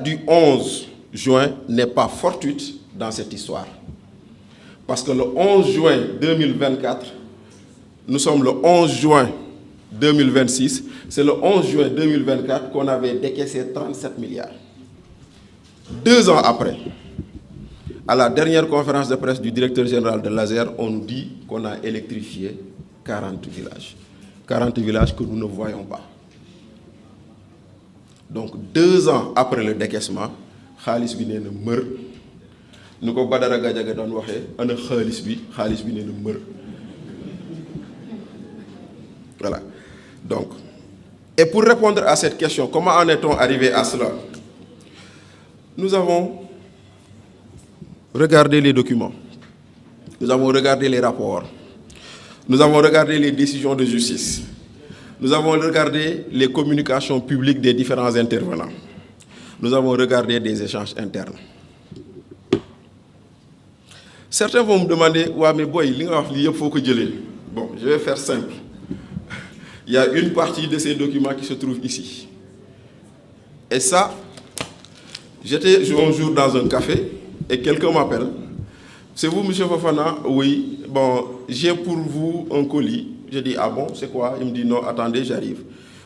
date du 11 juin n'est pas fortuite dans cette histoire. Parce que le 11 juin 2024, nous sommes le 11 juin 2026, c'est le 11 juin 2024 qu'on avait décaissé 37 milliards. 2 ans après, à la dernière conférence de presse du directeur général de l'ASER, on nous dit qu'on a électrifié 40 villages. 40 villages que nous ne voyons pas. Donc 2 ans après le décaissement, Khalis bi néna meur nuko Badara Gadiaga don waxé ana Khalis bi néna meur. Voilà. Donc, et pour répondre à cette question, comment en est-on arrivé à cela? Nous avons regardé les documents, nous avons regardé les rapports, nous avons regardé les décisions de justice, nous avons regardé les communications publiques des différents intervenants, nous avons regardé des échanges internes. Certains vont me demander, ouais, mais boy, il faut que je le. Bon, je vais faire simple. Il y a une partie de ces documents qui se trouve ici. Et ça, j'étais un jour dans un café et quelqu'un m'appelle. C'est vous, M. Fofana? Oui. Bon, j'ai pour vous un colis. Je dis, ah bon, c'est quoi? Il me dit, non, attendez, j'arrive.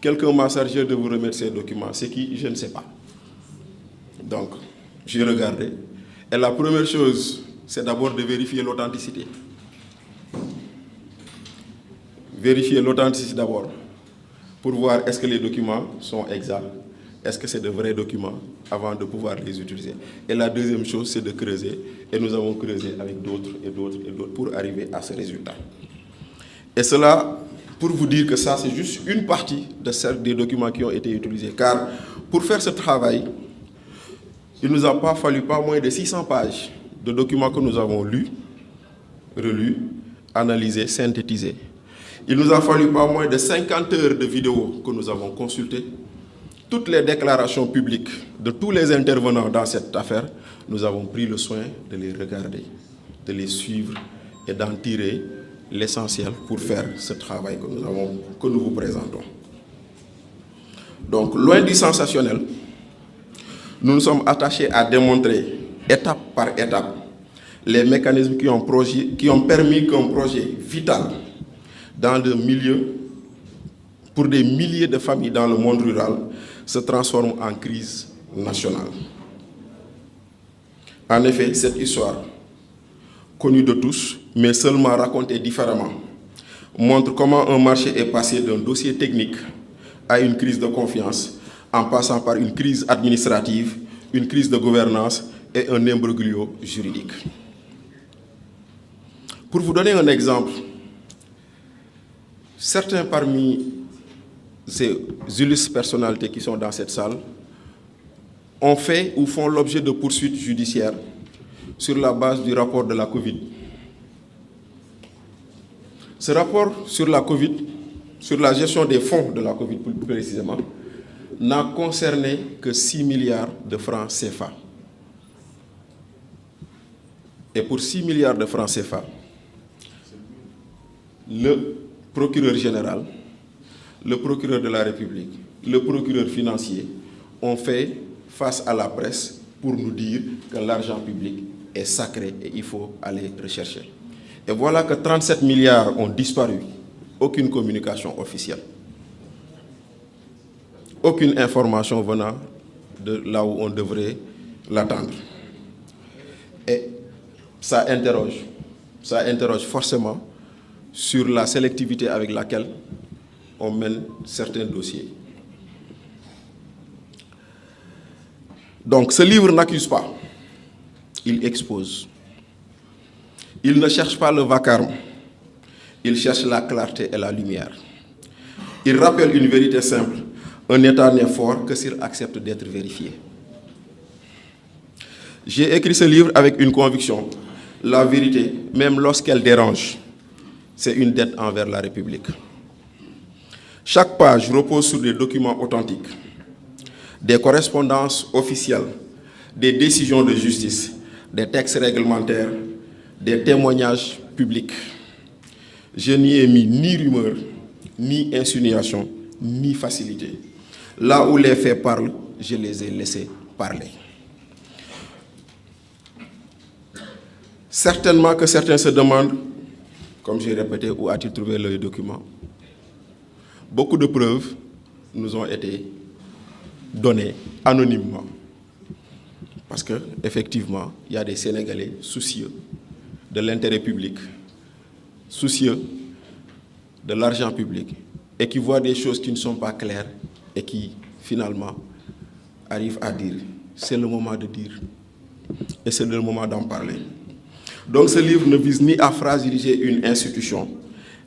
Quelqu'un m'a chargé de vous remettre ces documents. C'est qui? Je ne sais pas. Donc, j'ai regardé. Et la première chose, c'est d'abord de vérifier l'authenticité. Vérifier l'authenticité d'abord, pour voir est-ce que les documents sont exacts, est-ce que c'est de vrais documents, avant de pouvoir les utiliser. Et la deuxième chose, c'est de creuser, et nous avons creusé avec d'autres et d'autres et d'autres pour arriver à ce résultat. Et cela, pour vous dire que ça, c'est juste une partie des documents qui ont été utilisés. Car pour faire ce travail, il ne nous a pas fallu pas moins de 600 pages de documents que nous avons lus, relus, analysés, synthétisés. Il nous a fallu pas moins de 50 heures de vidéos que nous avons consultées. Toutes les déclarations publiques de tous les intervenants dans cette affaire, nous avons pris le soin de les regarder, de les suivre et d'en tirer l'essentiel pour faire ce travail que nous vous présentons. Donc, loin du sensationnel, nous nous sommes attachés à démontrer, étape par étape, les mécanismes qui ont permis qu'un projet vital dans le milieu, pour des milliers de familles dans le monde rural, se transforme en crise nationale. En effet, cette histoire, connue de tous, mais seulement racontée différemment, montre comment un marché est passé d'un dossier technique à une crise de confiance, en passant par une crise administrative, une crise de gouvernance et un imbroglio juridique. Pour vous donner un exemple, certains parmi ces illustres personnalités qui sont dans cette salle ont fait ou font l'objet de poursuites judiciaires sur la base du rapport de la Covid. Ce rapport sur la Covid, sur la gestion des fonds de la Covid plus précisément, n'a concerné que 6 milliards de francs CFA. Et pour 6 milliards de francs CFA, le procureur général, le procureur de la République, le procureur financier ont fait face à la presse pour nous dire que l'argent public est sacré et il faut aller rechercher. Et voilà que 37 milliards ont disparu, aucune communication officielle, aucune information venant de là où on devrait l'attendre. Et ça interroge forcément sur la sélectivité avec laquelle on mène certains dossiers. Donc ce livre n'accuse pas, il expose. Il ne cherche pas le vacarme, il cherche la clarté et la lumière. Il rappelle une vérité simple, un état n'est fort que s'il accepte d'être vérifié. J'ai écrit ce livre avec une conviction, la vérité, même lorsqu'elle dérange, c'est une dette envers la République. Chaque page repose sur des documents authentiques, des correspondances officielles, des décisions de justice, des textes réglementaires, des témoignages publics. Je n'y ai mis ni rumeur, ni insinuation, ni facilité. Là où les faits parlent, je les ai laissés parler. Certainement que certains se demandent, comme j'ai répété, où a-t-il trouvé le document? Beaucoup de preuves nous ont été données anonymement. Parce qu'effectivement, il y a des Sénégalais soucieux de l'intérêt public, soucieux de l'argent public, et qui voient des choses qui ne sont pas claires et qui, finalement, arrivent à dire, c'est le moment de dire, et c'est le moment d'en parler. Donc ce livre ne vise ni à fragiliser une institution,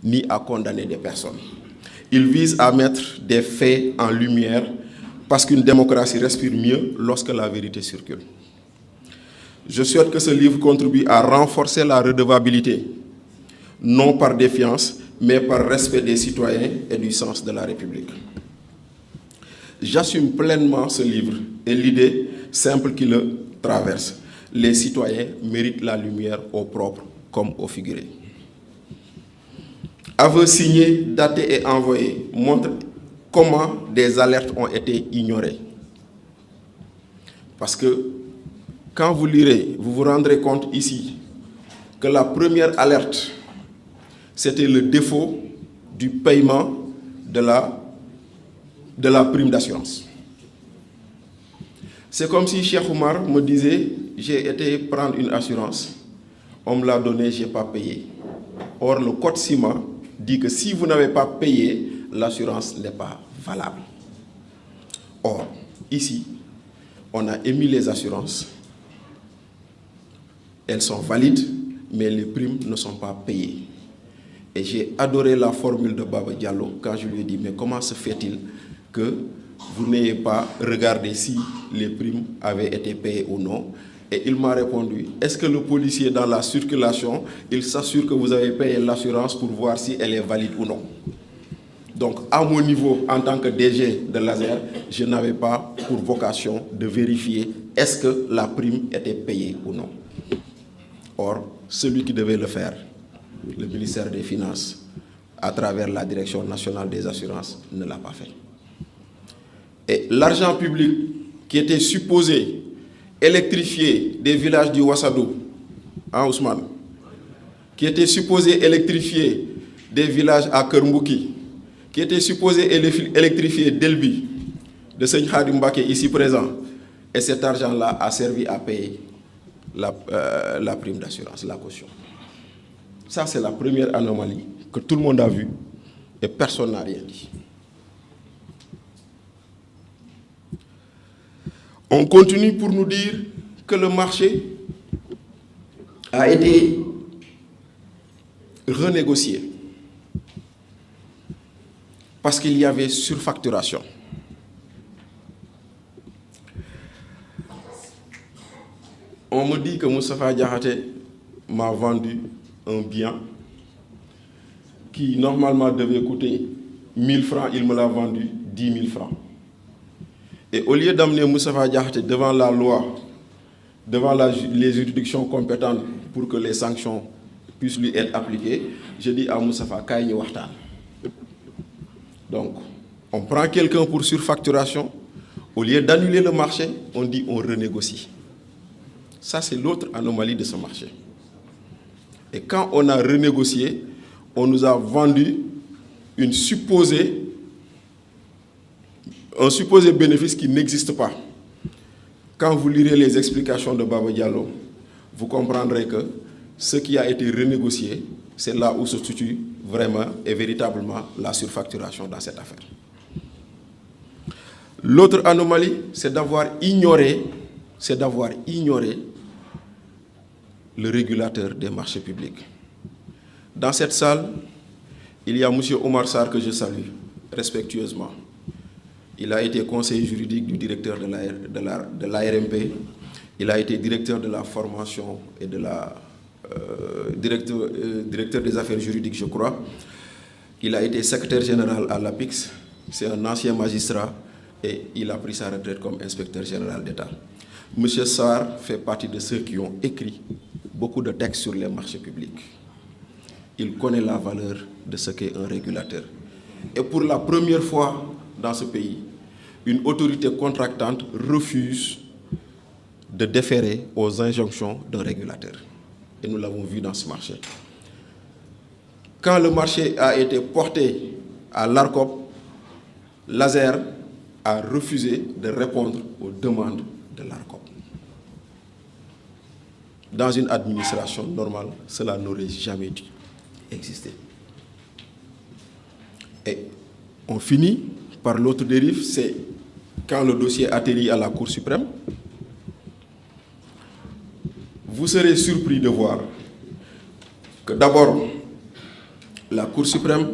ni à condamner des personnes. Il vise à mettre des faits en lumière, parce qu'une démocratie respire mieux lorsque la vérité circule. Je souhaite que ce livre contribue à renforcer la redevabilité, non par défiance, mais par respect des citoyens et du sens de la République. J'assume pleinement ce livre et l'idée simple qui le traverse. Les citoyens méritent la lumière au propre comme au figuré. Aveu signé, daté et envoyé montre comment des alertes ont été ignorées. Parce que quand vous lirez, vous vous rendrez compte ici que la première alerte, c'était le défaut du paiement de la prime d'assurance. C'est comme si Cheikh Oumar me disait, j'ai été prendre une assurance, on me l'a donné, je n'ai pas payé. Or, le code CIMA dit que si vous n'avez pas payé, l'assurance n'est pas valable. Or, ici, on a émis les assurances, elles sont valides, mais les primes ne sont pas payées. Et j'ai adoré la formule de Baba Diallo quand je lui ai dit, mais comment se fait-il que vous n'ayez pas regardé si les primes avaient été payées ou non? Et il m'a répondu, est-ce que le policier dans la circulation, il s'assure que vous avez payé l'assurance pour voir si elle est valide ou non? Donc, à mon niveau, en tant que DG de l'ASER, je n'avais pas pour vocation de vérifier est-ce que la prime était payée ou non. Or, celui qui devait le faire, le ministère des Finances, à travers la Direction nationale des assurances, ne l'a pas fait. Et l'argent public qui était supposé électrifier des villages du Wassadou, hein Ousmane, qui était supposé électrifier des villages à Kermbouki, qui était supposé électrifier Delbi, de Seigne Khadim Mbaké ici présent, et cet argent-là a servi à payer la prime d'assurance, la caution. Ça, c'est la première anomalie que tout le monde a vue et personne n'a rien dit. On continue pour nous dire que le marché a été renégocié parce qu'il y avait surfacturation. On me dit que Moustapha Diakhaté m'a vendu un bien qui normalement devait coûter 1000 francs, il me l'a vendu 10 000 francs. Et au lieu d'amener Moustapha Diakhaté devant la loi, devant les juridictions compétentes pour que les sanctions puissent lui être appliquées, je dis à Moustapha, Kaye ñu waxtaan. Donc, on prend quelqu'un pour surfacturation, au lieu d'annuler le marché, on dit on renégocie. Ça, c'est l'autre anomalie de ce marché. Et quand on a renégocié, on nous a vendu un supposé bénéfice qui n'existe pas. Quand vous lirez les explications de Baba Diallo, vous comprendrez que ce qui a été renégocié, c'est là où se situe vraiment et véritablement la surfacturation dans cette affaire. L'autre anomalie, c'est d'avoir ignoré le régulateur des marchés publics. Dans cette salle, il y a M. Omar Sarr que je salue respectueusement. Il a été conseiller juridique du directeur de l'ARMP. Il a été directeur de la formation et de la directeur des affaires juridiques, je crois. Il a été secrétaire général à l'APIX. C'est un ancien magistrat et il a pris sa retraite comme inspecteur général d'État. M. Sarr fait partie de ceux qui ont écrit beaucoup de textes sur les marchés publics. Il connaît la valeur de ce qu'est un régulateur. Et pour la première fois dans ce pays, une autorité contractante refuse de déférer aux injonctions d'un régulateur. Et nous l'avons vu dans ce marché. Quand le marché a été porté à l'ARCOP, l'ASER a refusé de répondre aux demandes de l'ARCOP. Dans une administration normale, cela n'aurait jamais dû exister. Et on finit par l'autre dérive, c'est quand le dossier atterrit à la Cour suprême. Vous serez surpris de voir que d'abord, la Cour suprême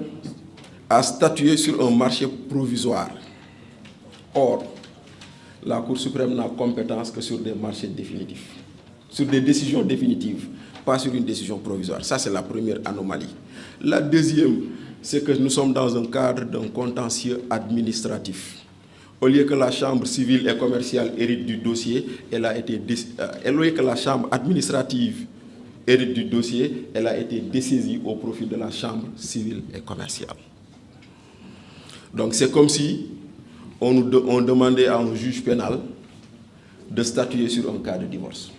a statué sur un marché provisoire. Or, la Cour suprême n'a compétence que sur des marchés définitifs, sur des décisions définitives, pas sur une décision provisoire. Ça, c'est la première anomalie. La deuxième, c'est que nous sommes dans un cadre d'un contentieux administratif. Au lieu que la chambre civile et commerciale hérite du dossier, au lieu que la chambre administrative hérite du dossier, elle a été dessaisie au profit de la chambre civile et commerciale. Donc c'est comme si on demandait à un juge pénal de statuer sur un cas de divorce.